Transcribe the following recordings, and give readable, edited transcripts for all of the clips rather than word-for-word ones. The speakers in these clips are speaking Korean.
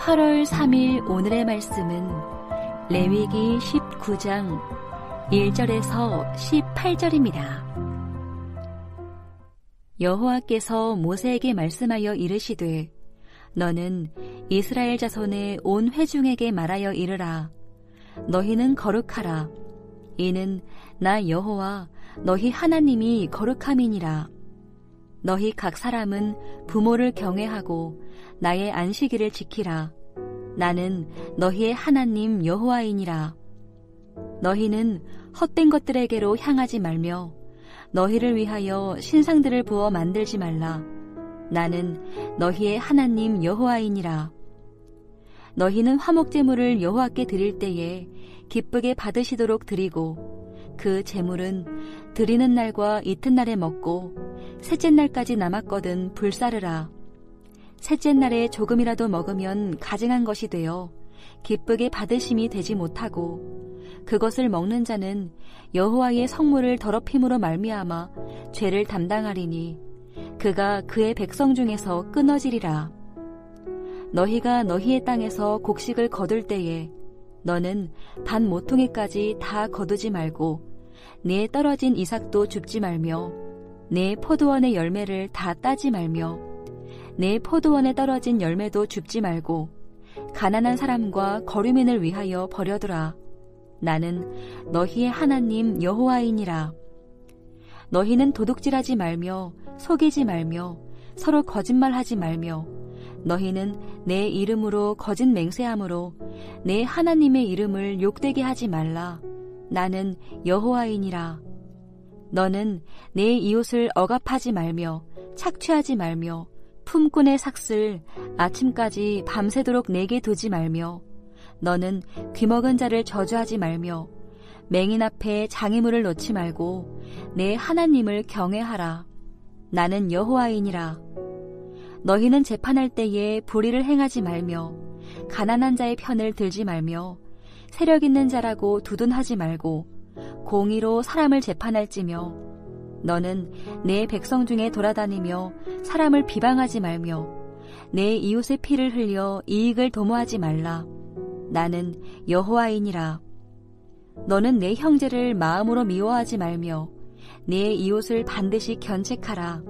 8월 3일 오늘의 말씀은 레위기 19장 1절에서 18절입니다. 여호와께서 모세에게 말씀하여 이르시되 너는 이스라엘 자손의 온 회중에게 말하여 이르라. 너희는 거룩하라. 이는 나 여호와 너희 하나님이 거룩함이니라. 너희 각 사람은 부모를 경외하고 나의 안식일을 지키라. 나는 너희의 하나님 여호와이니라. 너희는 헛된 것들에게로 향하지 말며 너희를 위하여 신상들을 부어 만들지 말라. 나는 너희의 하나님 여호와이니라. 너희는 화목제물을 여호와께 드릴 때에 기쁘게 받으시도록 드리고 그 제물은 드리는 날과 이튿날에 먹고 셋째 날까지 남았거든 불사르라. 셋째 날에 조금이라도 먹으면 가증한 것이 되어 기쁘게 받으심이 되지 못하고 그것을 먹는 자는 여호와의 성물을 더럽힘으로 말미암아 죄를 담당하리니 그가 그의 백성 중에서 끊어지리라. 너희가 너희의 땅에서 곡식을 거둘 때에 너는 반 모퉁이까지 다 거두지 말고 네 떨어진 이삭도 줍지 말며 네 포도원의 열매를 다 따지 말며 네 포도원에 떨어진 열매도 줍지 말고 가난한 사람과 거류민을 위하여 버려두라. 나는 너희의 하나님 여호와이니라. 너희는 도둑질하지 말며 속이지 말며 서로 거짓말하지 말며 너희는 내 이름으로 거짓 맹세함으로 내 하나님의 이름을 욕되게 하지 말라. 나는 여호와이니라. 너는 내 이웃을 억압하지 말며 착취하지 말며 품꾼의 삭슬 아침까지 밤새도록 내게 두지 말며 너는 귀먹은 자를 저주하지 말며 맹인 앞에 장애물을 놓지 말고 내 하나님을 경외하라. 나는 여호와이니라. 너희는 재판할 때에 불의를 행하지 말며 가난한 자의 편을 들지 말며 세력 있는 자라고 두둔하지 말고 공의로 사람을 재판할지며 너는 내 백성 중에 돌아다니며 사람을 비방하지 말며 내 이웃의 피를 흘려 이익을 도모하지 말라. 나는 여호와이니라. 너는 내 형제를 마음으로 미워하지 말며 내 이웃을 반드시 견책하라.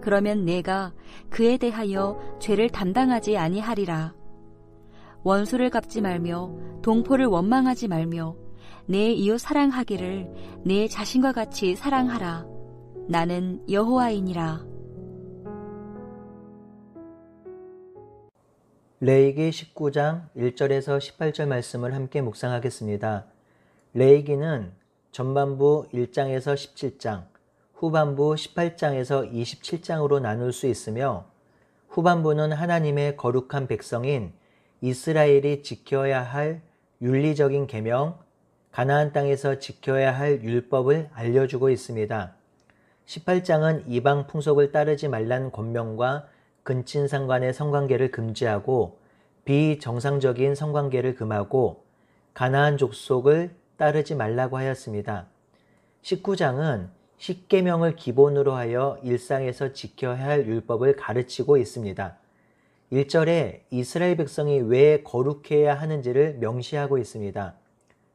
그러면 내가 그에 대하여 죄를 담당하지 아니하리라. 원수를 갚지 말며 동포를 원망하지 말며 내 이웃 사랑하기를 내 자신과 같이 사랑하라. 나는 여호와이니라. 레위기 19장 1절에서 18절 말씀을 함께 묵상하겠습니다. 레위기는 전반부 1장에서 17장, 후반부 18장에서 27장으로 나눌 수 있으며 후반부는 하나님의 거룩한 백성인 이스라엘이 지켜야 할 윤리적인 계명, 가나안 땅에서 지켜야 할 율법을 알려주고 있습니다. 18장은 이방 풍속을 따르지 말라는 권명과 근친상 간의 성관계를 금지하고 비정상적인 성관계를 금하고 가나안 족속을 따르지 말라고 하였습니다. 19장은 십계명을 기본으로 하여 일상에서 지켜야 할 율법을 가르치고 있습니다. 1절에 이스라엘 백성이 왜 거룩해야 하는지를 명시하고 있습니다.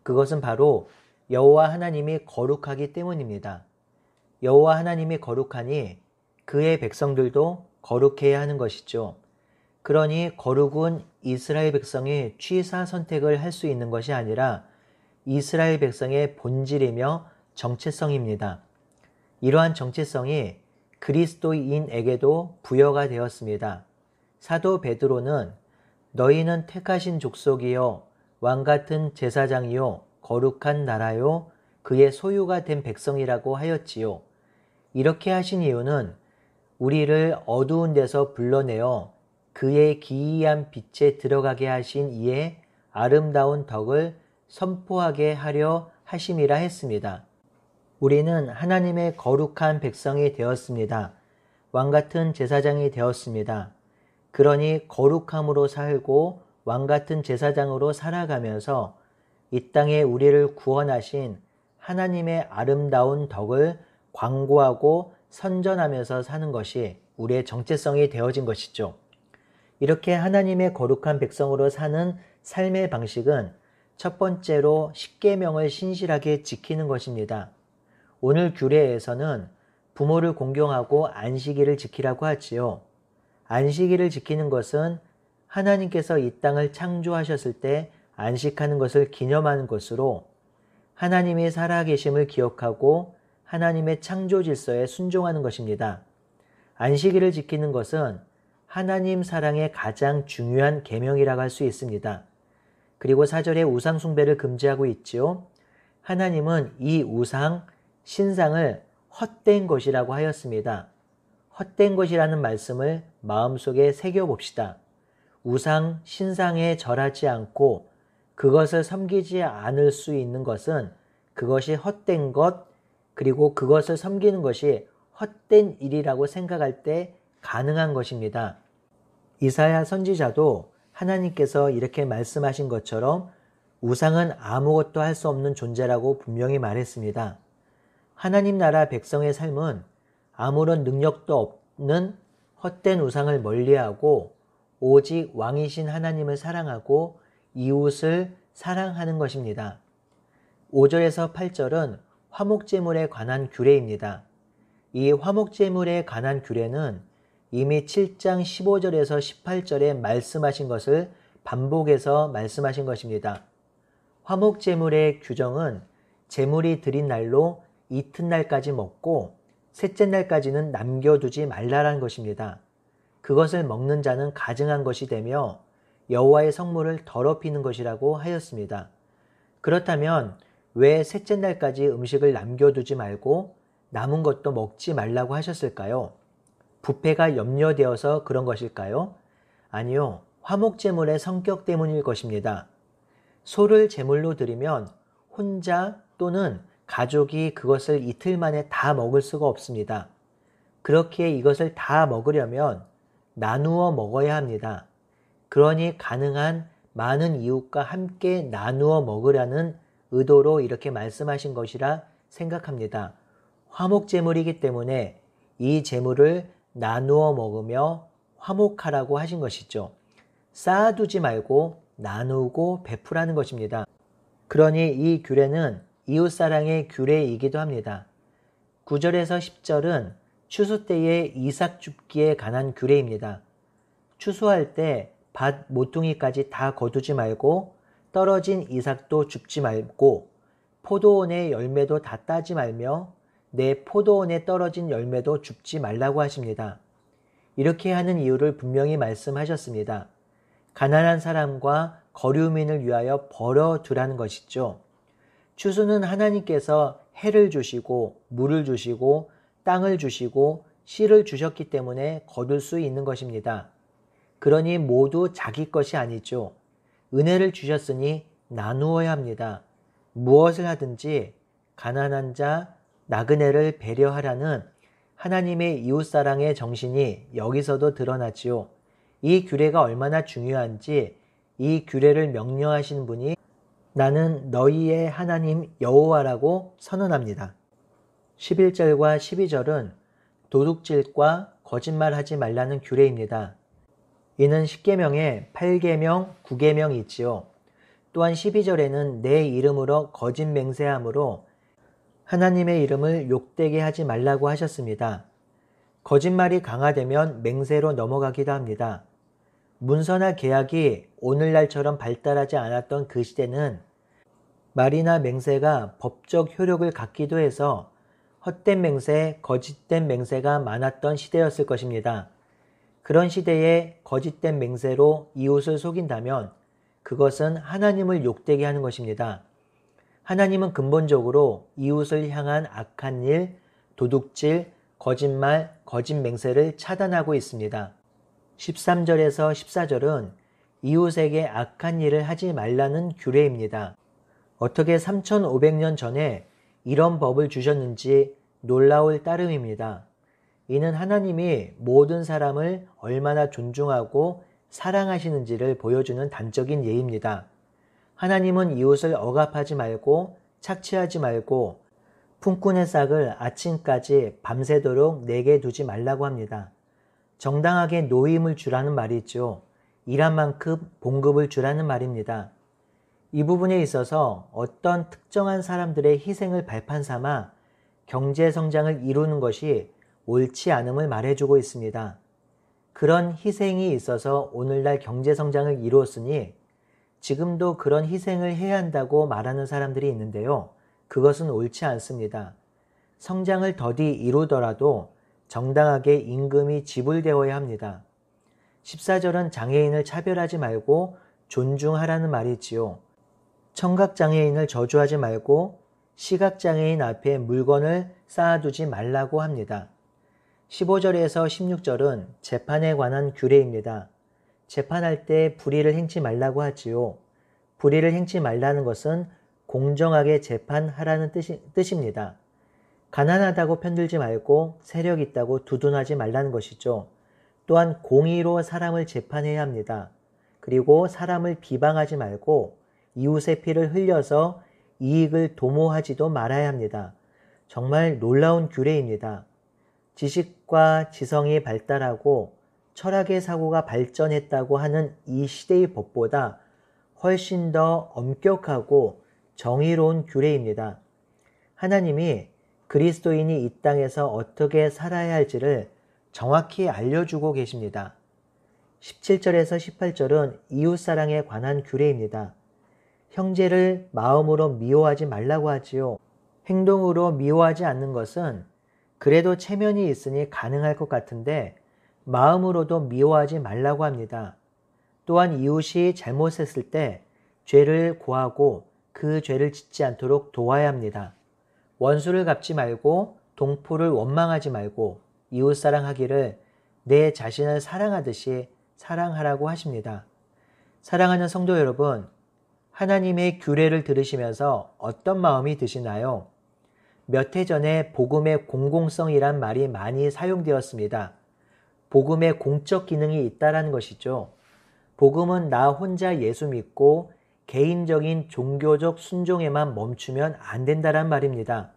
그것은 바로 여호와 하나님이 거룩하기 때문입니다. 여호와 하나님이 거룩하니 그의 백성들도 거룩해야 하는 것이죠. 그러니 거룩은 이스라엘 백성이 취사 선택을 할 수 있는 것이 아니라 이스라엘 백성의 본질이며 정체성입니다. 이러한 정체성이 그리스도인에게도 부여가 되었습니다. 사도 베드로는 너희는 택하신 족속이요 왕같은 제사장이요 거룩한 나라요 그의 소유가 된 백성이라고 하였지요. 이렇게 하신 이유는 우리를 어두운 데서 불러내어 그의 기이한 빛에 들어가게 하신 이의 아름다운 덕을 선포하게 하려 하심이라 했습니다. 우리는 하나님의 거룩한 백성이 되었습니다. 왕같은 제사장이 되었습니다. 그러니 거룩함으로 살고 왕같은 제사장으로 살아가면서 이 땅에 우리를 구원하신 하나님의 아름다운 덕을 광고하고 선전하면서 사는 것이 우리의 정체성이 되어진 것이죠. 이렇게 하나님의 거룩한 백성으로 사는 삶의 방식은 첫 번째로 십계명을 신실하게 지키는 것입니다. 오늘 규례에서는 부모를 공경하고 안식일을 지키라고 하지요. 안식일을 지키는 것은 하나님께서 이 땅을 창조하셨을 때 안식하는 것을 기념하는 것으로 하나님이 살아계심을 기억하고 하나님의 창조 질서에 순종하는 것입니다. 안식일을 지키는 것은 하나님 사랑의 가장 중요한 계명이라고 할 수 있습니다. 그리고 4절에 우상 숭배를 금지하고 있지요. 하나님은 이 우상, 신상을 헛된 것이라고 하였습니다. 헛된 것이라는 말씀을 마음속에 새겨봅시다. 우상, 신상에 절하지 않고 그것을 섬기지 않을 수 있는 것은 그것이 헛된 것, 그리고 그것을 섬기는 것이 헛된 일이라고 생각할 때 가능한 것입니다. 이사야 선지자도 하나님께서 이렇게 말씀하신 것처럼 우상은 아무것도 할 수 없는 존재라고 분명히 말했습니다. 하나님 나라 백성의 삶은 아무런 능력도 없는 헛된 우상을 멀리하고 오직 왕이신 하나님을 사랑하고 이웃을 사랑하는 것입니다. 5절에서 8절은 화목제물에 관한 규례입니다. 이 화목제물에 관한 규례는 이미 7장 15절에서 18절에 말씀하신 것을 반복해서 말씀하신 것입니다. 화목제물의 규정은 제물이 드린 날로 이튿날까지 먹고 셋째 날까지는 남겨두지 말라라는 것입니다. 그것을 먹는 자는 가증한 것이 되며 여호와의 성물을 더럽히는 것이라고 하였습니다. 그렇다면 왜 셋째 날까지 음식을 남겨두지 말고 남은 것도 먹지 말라고 하셨을까요? 부패가 염려되어서 그런 것일까요? 아니요, 화목제물의 성격 때문일 것입니다. 소를 제물로 드리면 혼자 또는 가족이 그것을 이틀 만에 다 먹을 수가 없습니다. 그렇기에 이것을 다 먹으려면 나누어 먹어야 합니다. 그러니 가능한 많은 이웃과 함께 나누어 먹으라는 의도로 이렇게 말씀하신 것이라 생각합니다. 화목제물이기 때문에 이 제물을 나누어 먹으며 화목하라고 하신 것이죠. 쌓아두지 말고 나누고 베푸라는 것입니다. 그러니 이 규례는 이웃사랑의 규례이기도 합니다. 9절에서 10절은 추수 때의 이삭 줍기에 관한 규례입니다. 추수할 때 밭 모퉁이까지 다 거두지 말고 떨어진 이삭도 줍지 말고 포도원의 열매도 다 따지 말며 내 포도원에 떨어진 열매도 줍지 말라고 하십니다. 이렇게 하는 이유를 분명히 말씀하셨습니다. 가난한 사람과 거류민을 위하여 벌어두라는 것이죠. 추수는 하나님께서 해를 주시고 물을 주시고 땅을 주시고 씨를 주셨기 때문에 거둘 수 있는 것입니다. 그러니 모두 자기 것이 아니죠. 은혜를 주셨으니 나누어야 합니다. 무엇을 하든지 가난한 자, 나그네를 배려하라는 하나님의 이웃사랑의 정신이 여기서도 드러나지요. 이 규례가 얼마나 중요한지 이 규례를 명령하신 분이 나는 너희의 하나님 여호와라고 선언합니다. 11절과 12절은 도둑질과 거짓말하지 말라는 규례입니다. 이는 10계명에 8계명, 9계명이 있지요. 또한 12절에는 내 이름으로 거짓 맹세함으로 하나님의 이름을 욕되게 하지 말라고 하셨습니다. 거짓말이 강화되면 맹세로 넘어가기도 합니다. 문서나 계약이 오늘날처럼 발달하지 않았던 그 시대는 말이나 맹세가 법적 효력을 갖기도 해서 헛된 맹세, 거짓된 맹세가 많았던 시대였을 것입니다. 그런 시대에 거짓된 맹세로 이웃을 속인다면 그것은 하나님을 욕되게 하는 것입니다. 하나님은 근본적으로 이웃을 향한 악한 일, 도둑질, 거짓말, 거짓 맹세를 차단하고 있습니다. 13절에서 14절은 이웃에게 악한 일을 하지 말라는 규례입니다. 어떻게 3500년 전에 이런 법을 주셨는지 놀라울 따름입니다. 이는 하나님이 모든 사람을 얼마나 존중하고 사랑하시는지를 보여주는 단적인 예입니다. 하나님은 이웃을 억압하지 말고 착취하지 말고 품꾼의 싹을 아침까지 밤새도록 내게 두지 말라고 합니다. 정당하게 노임을 주라는 말이죠. 일한 만큼 봉급을 주라는 말입니다. 이 부분에 있어서 어떤 특정한 사람들의 희생을 발판 삼아 경제 성장을 이루는 것이 옳지 않음을 말해주고 있습니다. 그런 희생이 있어서 오늘날 경제 성장을 이루었으니 지금도 그런 희생을 해야 한다고 말하는 사람들이 있는데요. 그것은 옳지 않습니다. 성장을 더디 이루더라도 정당하게 임금이 지불되어야 합니다. 14절은 장애인을 차별하지 말고 존중하라는 말이지요. 청각장애인을 저주하지 말고 시각장애인 앞에 물건을 쌓아두지 말라고 합니다. 15절에서 16절은 재판에 관한 규례입니다. 재판할 때 불의를 행치 말라고 하지요. 불의를 행치 말라는 것은 공정하게 재판하라는 뜻입니다. 가난하다고 편들지 말고 세력 있다고 두둔하지 말라는 것이죠. 또한 공의로 사람을 재판해야 합니다. 그리고 사람을 비방하지 말고 이웃의 피를 흘려서 이익을 도모하지도 말아야 합니다. 정말 놀라운 규례입니다. 지식과 지성이 발달하고 철학의 사고가 발전했다고 하는 이 시대의 법보다 훨씬 더 엄격하고 정의로운 규례입니다. 하나님이 그리스도인이 이 땅에서 어떻게 살아야 할지를 정확히 알려주고 계십니다. 17절에서 18절은 이웃사랑에 관한 규례입니다. 형제를 마음으로 미워하지 말라고 하지요. 행동으로 미워하지 않는 것은 그래도 체면이 있으니 가능할 것 같은데 마음으로도 미워하지 말라고 합니다. 또한 이웃이 잘못했을 때 죄를 고하고 그 죄를 짓지 않도록 도와야 합니다. 원수를 갚지 말고 동포를 원망하지 말고 이웃사랑하기를 내 자신을 사랑하듯이 사랑하라고 하십니다. 사랑하는 성도 여러분, 하나님의 규례를 들으시면서 어떤 마음이 드시나요? 몇 해 전에 복음의 공공성이란 말이 많이 사용되었습니다. 복음의 공적 기능이 있다는 것이죠. 복음은 나 혼자 예수 믿고 개인적인 종교적 순종에만 멈추면 안 된다란 말입니다.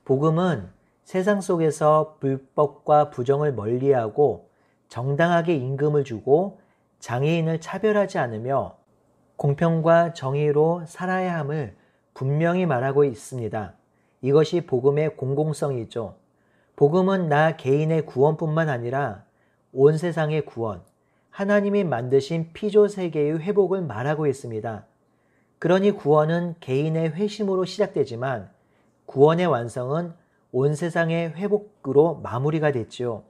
복음은 세상 속에서 불법과 부정을 멀리하고 정당하게 임금을 주고 장애인을 차별하지 않으며 공평과 정의로 살아야 함을 분명히 말하고 있습니다. 이것이 복음의 공공성이죠. 복음은 나 개인의 구원뿐만 아니라 온 세상의 구원, 하나님이 만드신 피조 세계의 회복을 말하고 있습니다. 그러니 구원은 개인의 회심으로 시작되지만 구원의 완성은 온 세상의 회복으로 마무리가 됐지요.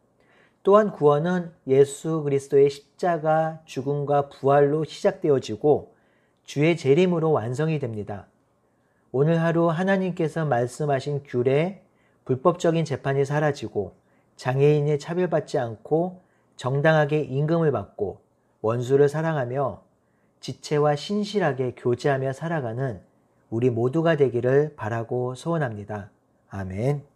또한 구원은 예수 그리스도의 십자가 죽음과 부활로 시작되어지고 주의 재림으로 완성이 됩니다. 오늘 하루 하나님께서 말씀하신 규례, 불법적인 재판이 사라지고 장애인이 차별받지 않고 정당하게 임금을 받고 원수를 사랑하며 지체와 신실하게 교제하며 살아가는 우리 모두가 되기를 바라고 소원합니다. 아멘.